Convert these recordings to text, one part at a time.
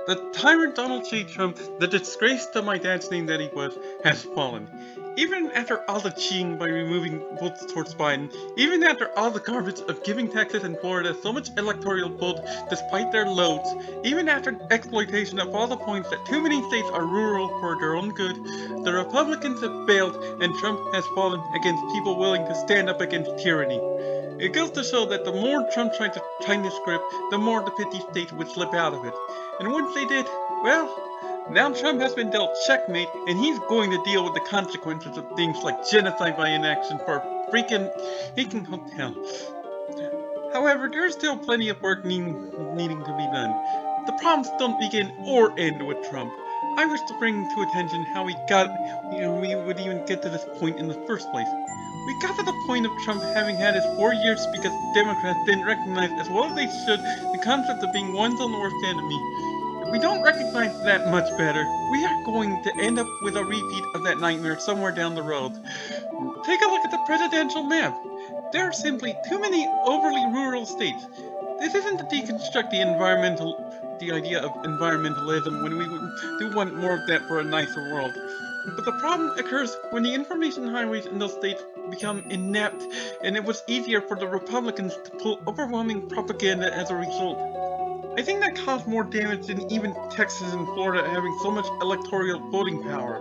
The tyrant Donald J. Trump, the disgrace to my dad's name that he was, has fallen. Even after all the cheating by removing votes towards Biden, even after all the garbage of giving Texas and Florida so much electoral vote despite their loads, even after exploitation of all the points that too many states are rural for their own good, the Republicans have failed and Trump has fallen against people willing to stand up against tyranny. It goes to show that the more Trump tried to tighten his grip, the more the 50 states would slip out of it. And once they did, well, now Trump has been dealt checkmate, and he's going to deal with the consequences of things like genocide by inaction for a freaking hotel. However, there's still plenty of work needing to be done. The problems don't begin or end with Trump. I wish to bring to attention how we would even get to this point in the first place. We got to the point of Trump having had his 4 years because Democrats didn't recognize as well as they should the concept of being one's own worst enemy. If we don't recognize that much better, we are going to end up with a repeat of that nightmare somewhere down the road. Take a look at the presidential map. There are simply too many overly rural states. This isn't to deconstruct the idea of environmentalism when we do want more of that for a nicer world. But the problem occurs when the information highways in those states become inept, and it was easier for the Republicans to pull overwhelming propaganda as a result. I think that caused more damage than even Texas and Florida having so much electoral voting power.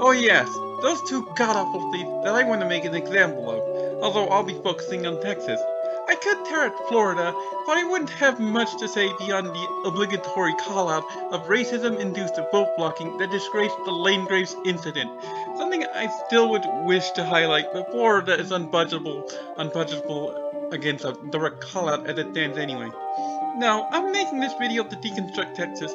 Oh yes, those two god-awful states that I want to make an example of, although I'll be focusing on Texas. I could tear at Florida, but I wouldn't have much to say beyond the obligatory call-out of racism-induced vote blocking that disgraced the Lane Graves incident. Something I still would wish to highlight, but Florida is unbudgeable against a direct call-out as it stands anyway. Now, I'm making this video to deconstruct Texas.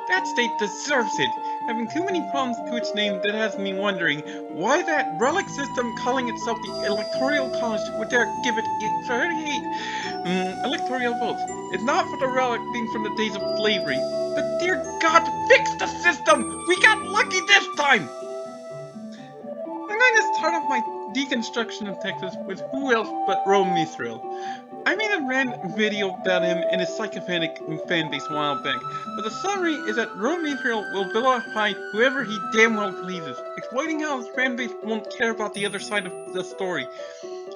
That state deserves it, having too many problems to its name that has me wondering why that relic system calling itself the Electoral College would dare give it 38 electoral votes. It's not for the relic being from the days of slavery, but dear God, fix the system! We got lucky this time! I'm going to start off my deconstruction of Texas with who else but RoahmMythril. I made a random video about him and his sycophantic fanbase a while back, but the summary is that RoahmMythril will vilify whoever he damn well pleases, exploiting how his fanbase won't care about the other side of the story.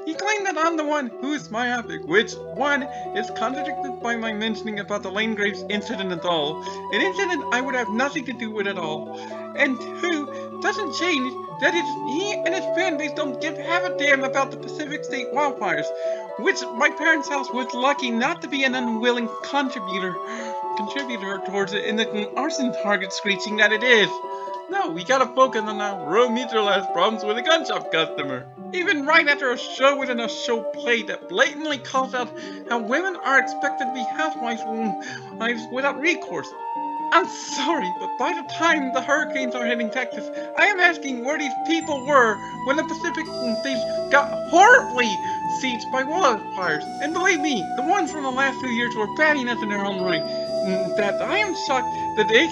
He claimed that I'm the one who is myopic, which, one, is contradicted by my mentioning about the Lane Graves incident at all, an incident I would have nothing to do with at all, and two, doesn't change that he and his fanbase don't give half a damn about the Pacific State wildfires, which my parents' house was lucky not to be an unwilling contributor towards it in the arson target screeching that it is. No, we gotta focus on how RoahmMythril has problems with a gun shop customer. Even right after a show within a show play that blatantly calls out how women are expected to be housewives without recourse. I'm sorry, but by the time the hurricanes are hitting Texas, I am asking where these people were when the Pacific states got horribly sieged by wildfires. And believe me, the ones from the last few years were bad enough in their own right that I am shocked that they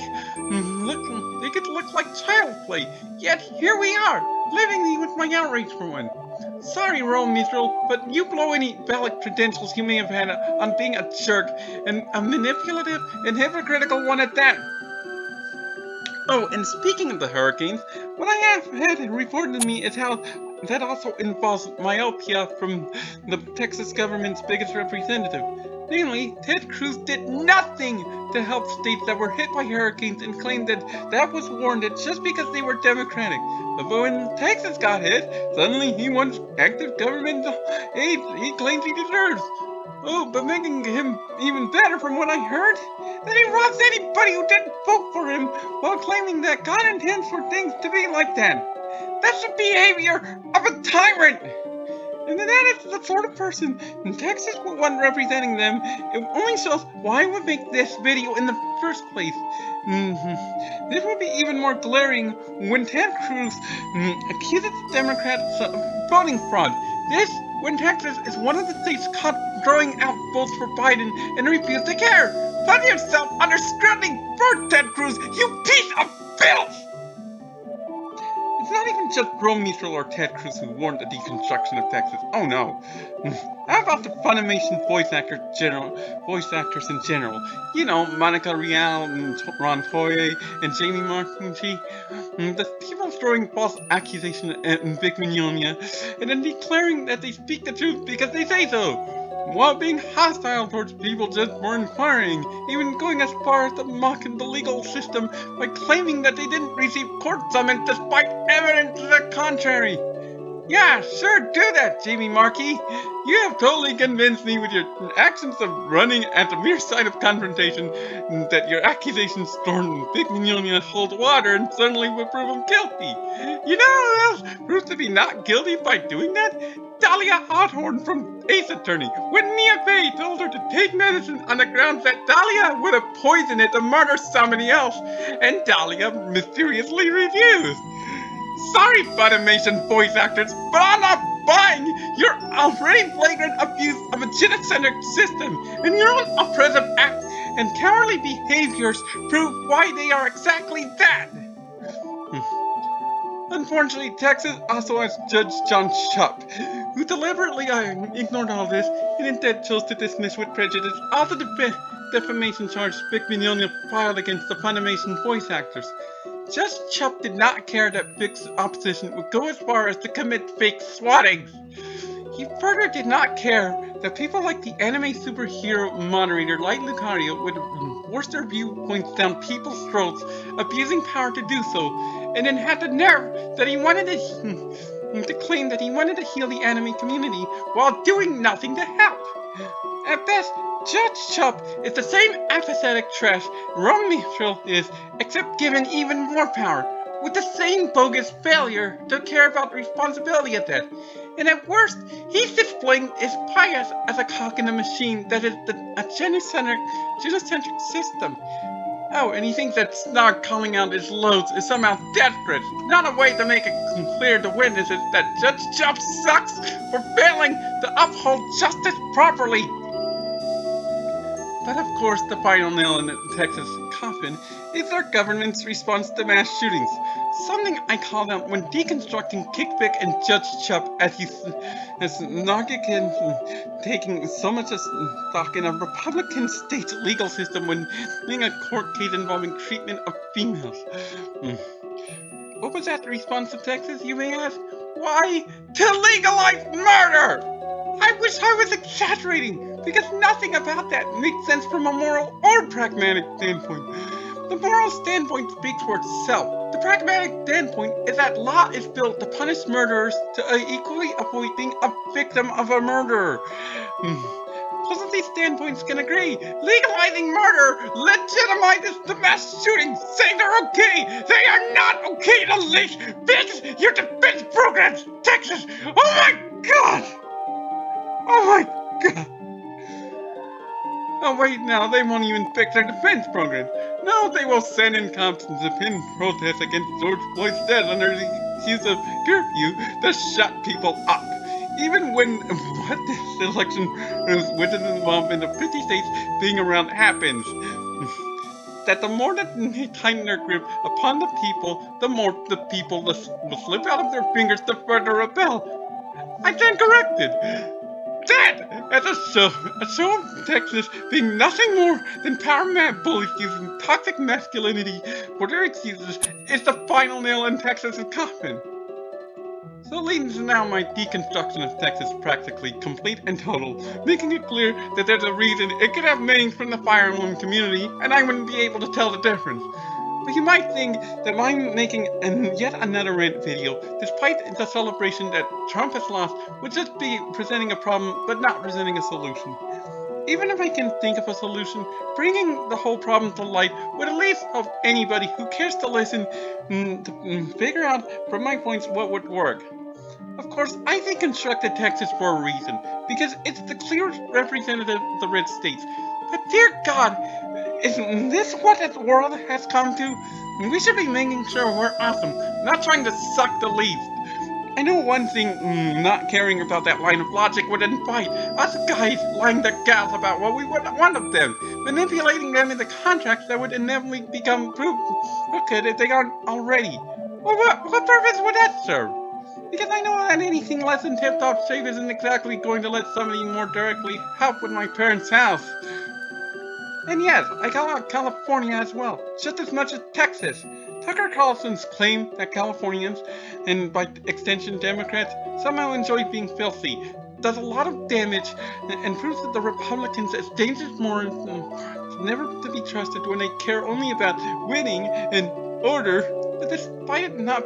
could look like child play. Yet here we are, living with my outrage for one. Sorry, RoahmMythril, but you blow any valid credentials you may have had on being a jerk, and a manipulative and hypocritical one at that. Oh, and speaking of the hurricanes, what I have had reported to me is how that also involves myopia from the Texas government's biggest representative. Namely, Ted Cruz did nothing to help states that were hit by hurricanes and claimed that was warranted just because they were Democratic. But when Texas got hit, suddenly he wants active governmental aid he claims he deserves. Oh, but making him even better from what I heard, that he robs anybody who didn't vote for him while claiming that God intends for things to be like that. That's the behavior of a tyrant! And that is the sort of person in Texas would want representing them. It only shows why I would make this video in the first place. This would be even more glaring when Ted Cruz accuses the Democrats of voting fraud. This when Texas is one of the states caught throwing out votes for Biden and refuse to care. Put yourself under scrutiny for Ted Cruz, you piece of filth! It's not even just RoahmMythril or Ted Cruz who warned the deconstruction of Texas. Oh no. How about the Funimation voice actors in general? You know, Monica Rial and Ron Toye and Jamie Markey. The people throwing false accusations at Vic Mignogna and then declaring that they speak the truth because they say so, while being hostile towards people just for inquiring, even going as far as to mock the legal system by claiming that they didn't receive court summons despite evidence to the contrary. Yeah, sure, do that, Jamie Markey. You have totally convinced me with your actions of running at the mere sight of confrontation that your accusations stormed Vic Mignogna hold water and suddenly will prove him guilty. You know who else proves to be not guilty by doing that? Dahlia Hawthorne from Ace Attorney, when Nia Fey told her to take medicine on the grounds that Dahlia would have poisoned it to murder somebody else, and Dahlia mysteriously refused. Sorry, Funimation voice actors, but I'm not buying your already flagrant abuse of a genocentric system, and your own oppressive acts and cowardly behaviors prove why they are exactly that. Unfortunately, Texas also has Judge John Shupp, who deliberately ignored all this and instead chose to dismiss with prejudice all the defamation charges Vic Mignogna filed against the Funimation voice actors. Judge Shupp did not care that Vic's opposition would go as far as to commit fake swattings. He further did not care that people like the anime superhero moderator Light Lucario would force their viewpoints down people's throats, abusing power to do so, and then had the nerve that he wanted to claim that he wanted to heal the anime community while doing nothing to help. At best, Judge Shupp is the same apathetic trash RoahmMythril is, except given even more power, with the same bogus failure to care about the responsibility of that. And at worst, he's displaying his bias as a cog in the machine that is a genocentric system. Oh, and he thinks that Snog calling out his loads is somehow desperate, not a way to make it clear to witnesses that Judge Shupp sucks for failing to uphold justice properly. But of course, the final nail in the Texas coffin is our government's response to mass shootings. Something I called out when deconstructing Kickback and Judge Shupp as Nargican taking so much stock in a Republican state's legal system when being a court case involving treatment of females. What was that response to Texas, you may ask? Why, to legalize murder! I wish I was exaggerating, because nothing about that makes sense from a moral or pragmatic standpoint. The moral standpoint speaks for itself. The pragmatic standpoint is that law is built to punish murderers to equally avoid being a victim of a murderer. Both of these standpoints can agree. Legalizing murder legitimizes the mass shootings, saying they're okay. They are not okay to leash. Fix your defense programs, Texas. Oh my God! Oh my God! Oh wait, now they won't even fix their defense programs. No, they will send in cops to pin protests against George Floyd's death under the excuse of curfew to shut people up. Even when what this election with an involvement of 50 states being around happens. That the more that they tighten their grip upon the people, the more the people will slip out of their fingers to further rebel. I stand corrected. That, as a show of Texas being nothing more than power mad bullies using toxic masculinity for their excuses, is the final nail in Texas's coffin. So leading to now my deconstruction of Texas practically complete and total, making it clear that there's a reason it could have names from the firearm community, and I wouldn't be able to tell the difference. But you might think that my making yet another rant video, despite the celebration that Trump has lost, would just be presenting a problem but not presenting a solution. Even if I can think of a solution, bringing the whole problem to light would at least help anybody who cares to listen to figure out from my points what would work. Of course, I deconstructed Texas for a reason, because it's the clearest representative of the red states. But dear God, isn't this what the world has come to? We should be making sure we're awesome, not trying to suck the leaves. I know one thing not caring about that line of logic would invite us guys lying to gals about what we would want of them, manipulating them into contracts that would inevitably become crooked if they aren't already. Well, what purpose would that serve? Because I know that anything less than tip-top shape isn't exactly going to let somebody more directly help with my parents' house. And yes, I call out California as well, just as much as Texas. Tucker Carlson's claim that Californians, and by extension Democrats, somehow enjoy being filthy does a lot of damage and proves that the Republicans as dangerous morons never to be trusted when they care only about winning and order. But despite it not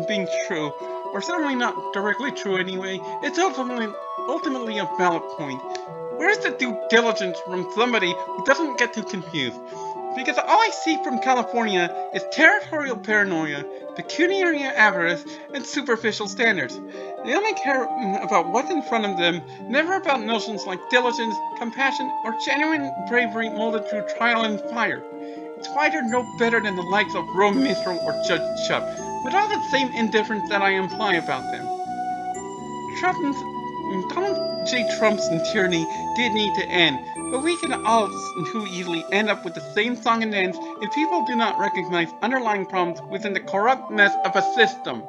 being true, or certainly not directly true anyway, it's ultimately a valid point. Where's the due diligence from somebody who doesn't get too confused? Because all I see from California is territorial paranoia, pecuniary avarice, and superficial standards. They only care about what's in front of them, never about notions like diligence, compassion, or genuine bravery molded through trial and fire. It's why they're no better than the likes of RoahmMythril or Judge Chubb, with all the same indifference that I imply about them. Donald J. Trump's tyranny did need to end, but we can all too easily end up with the same song and dance if people do not recognize underlying problems within the corrupt mess of a system.